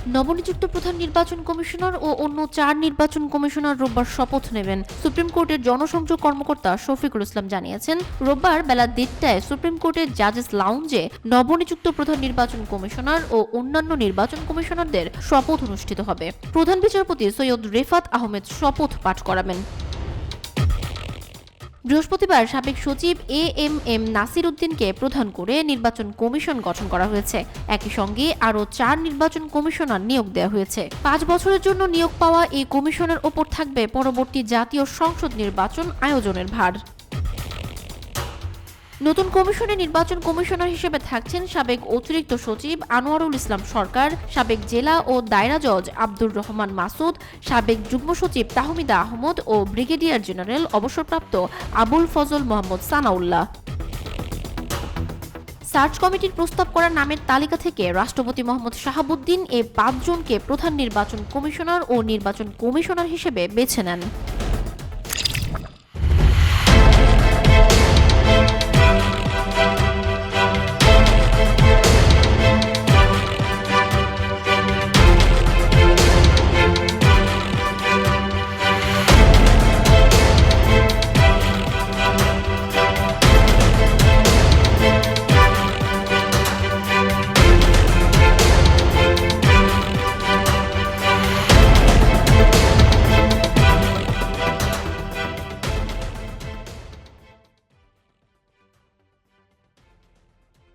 নবনিযুক্ত প্রধান নির্বাচন কমিশনার ও অন্য 4 নির্বাচন কমিশনার রোববার শপথ নেবেন। সুপ্রিম কোর্টের জনসংযোগ কর্মকর্তা শফিকুল ইসলাম জানিয়েছেন, রোববার বেলা 1:30টায় সুপ্রিম কোর্টের জাজেস লাউঞ্জে নবনিযুক্ত প্রধান নির্বাচন কমিশনার ও অন্যান্য নির্বাচন কমিশনারদের শপথ অনুষ্ঠিত হবে। প্রধান বিচারপতি সৈয়দ রেফাত আহমেদ শপথ পাঠ করাবেন। বৃহস্পতিবার সাবেক সচিব এএমএম নাসির উদ্দিনকে প্রধান করে নির্বাচন কমিশন গঠন করা হয়েছে। একই সঙ্গে আরও 4 নির্বাচন কমিশনার নিয়োগ দেওয়া হয়েছে। 5 বছরের জন্য নিয়োগ পাওয়া এই কমিশনের ওপর থাকবে পরবর্তী জাতীয় সংসদ নির্বাচন আয়োজনের ভার। নতুন কমিশনে নির্বাচন কমিশনার হিসেবে থাকছেন সাবেক অতিরিক্ত সচিব আনোয়ারুল ইসলাম সরকার, সাবেক জেলা ও দায়রা জজ আব্দুর রহমান মাসুদ, সাবেক যুগ্ম সচিব তাহমিদা আহমদ ও ব্রিগেডিয়ার জেনারেল অবসরপ্রাপ্ত আবুল ফজল মোহাম্মদ সানাউল্লাহ। সার্চ কমিটির প্রস্তাব করা নামের তালিকা থেকে রাষ্ট্রপতি মোহাম্মদ শাহাবুদ্দিন এ 5 জনকে প্রধান নির্বাচন কমিশনার ও নির্বাচন কমিশনার হিসেবে বেছে নেন।